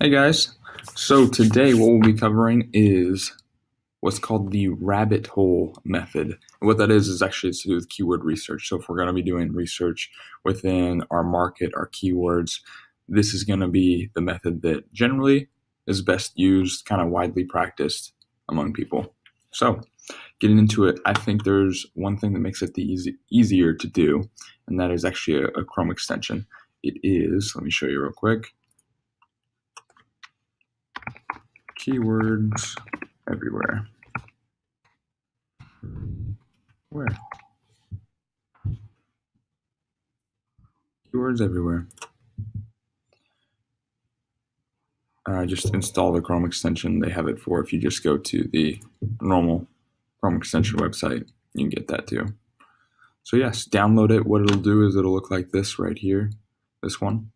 Hey guys, so today what we'll be covering is what's called the rabbit hole method. And what that is actually to do with keyword research. So if we're going to be doing research within our market, our keywords, this is going to be the method that generally is best used, kind of widely practiced among people. So getting into it, I think there's one thing that makes it easier to do, and that is actually a Chrome extension. It is, let me show you real quick. Keywords everywhere. Where? Keywords everywhere. Just install the Chrome extension. They have it for if you just go to the normal Chrome extension website, you can get that too. So yes, download it. What it'll do is it'll look like this right here, this one.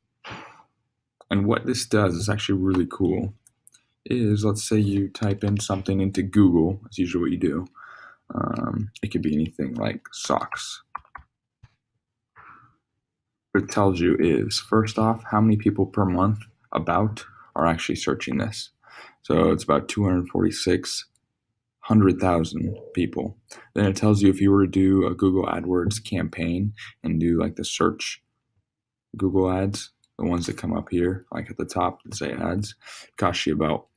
And what this does is actually really cool. Is let's say you type in something into Google. That's usually what you do. It could be anything like socks. What it tells you is, first off, how many people per month are actually searching this. So it's about 246,000 people. Then it tells you if you were to do a Google AdWords campaign and do like the search Google ads, the ones that come up here, like at the top that say ads, cost you about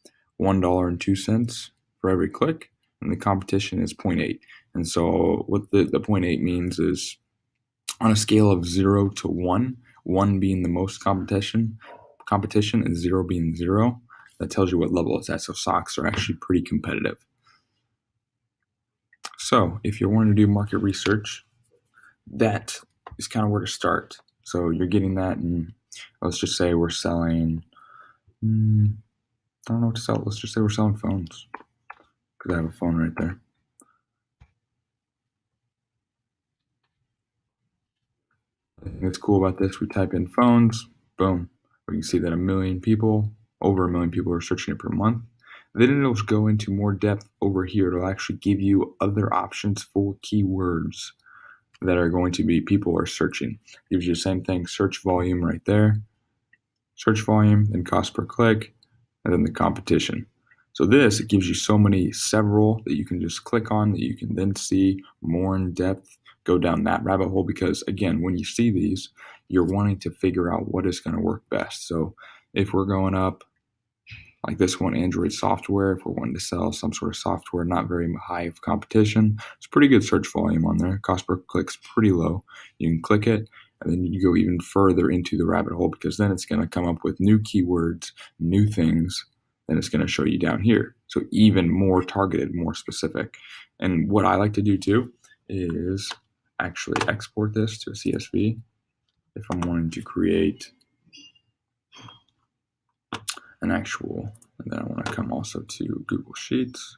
$1.02 for every click, and the competition is 0.8. And so what the 0.8 means is on a scale of 0 to 1, 1 being the most competition and 0 being 0, that tells you what level it's at. So socks are actually pretty competitive. So if you're wanting to do market research, that is kind of where to start. So you're getting that, and let's just say we're selling, I don't know what to sell. Let's just say we're selling phones, because I have a phone right there. The thing that's cool about this, we type in phones, boom. We can see that over 1 million people are searching it per month. Then it'll go into more depth over here. It'll actually give you other options for keywords that are going to be people are searching. It gives you the same thing, search volume right there. Search volume, then cost per click, and then the competition. So this, it gives you several that you can just click on, that you can then see more in depth, go down that rabbit hole, because again, when you see these, you're wanting to figure out what is going to work best. So if we're going up like this one, Android software, if we're wanting to sell some sort of software, not very high of competition, it's pretty good search volume on there. Cost per click's pretty low. You can click it, and then you go even further into the rabbit hole, because then it's going to come up with new keywords, new things, then it's going to show you down here. So even more targeted, more specific. And what I like to do too is actually export this to a CSV if I'm wanting to create an actual, and then I want to come also to Google Sheets.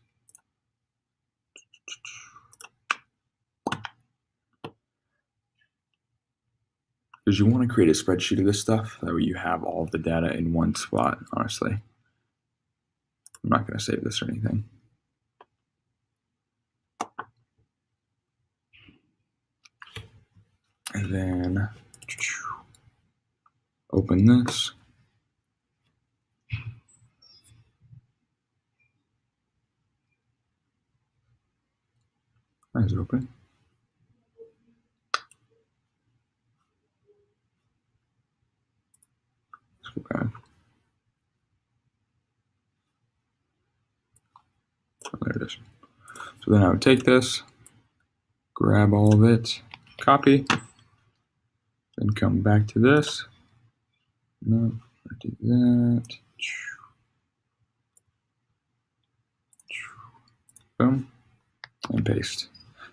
Because you want to create a spreadsheet of this stuff, that way you have all of the data in one spot, honestly. I'm not going to save this or anything. And then open this. Why is it open? Let's go back. Oh, there it is. So then I would take this, grab all of it, copy, then come back to this. No, do that. Boom, and paste.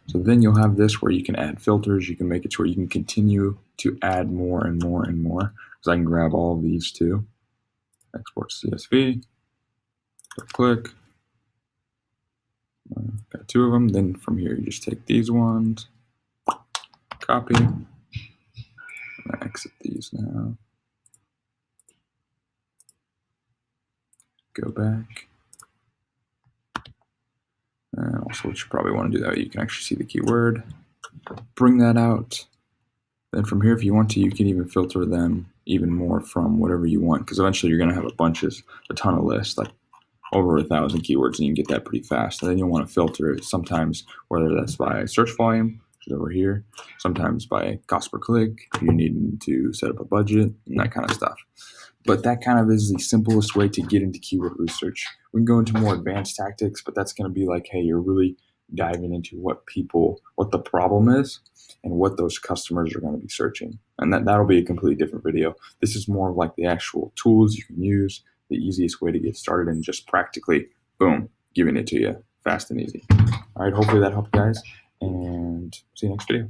So then you'll have this where you can add filters. You can make it to where you can continue to add more and more and more. So I can grab all of these too. Export CSV. Click. Got 2 of them. Then from here, you just take these ones, copy. I'm gonna exit these now. Go back. And also, what you probably want to do that, you can actually see the keyword. Bring that out. Then from here, if you want to, you can even filter them even more from whatever you want, because eventually you're going to have a ton of lists, like over 1,000 keywords, and you can get that pretty fast. And then you'll want to filter it sometimes, whether that's by search volume, which is over here, sometimes by cost per click, if you need to set up a budget, and that kind of stuff. But that kind of is the simplest way to get into keyword research. We can go into more advanced tactics, but that's going to be like, hey, you're really diving into what the problem is and what those customers are going to be searching. And that'll be a completely different video. This is more of like the actual tools you can use, the easiest way to get started, and just practically, boom, giving it to you fast and easy. All right, hopefully that helped, guys, and see you next video.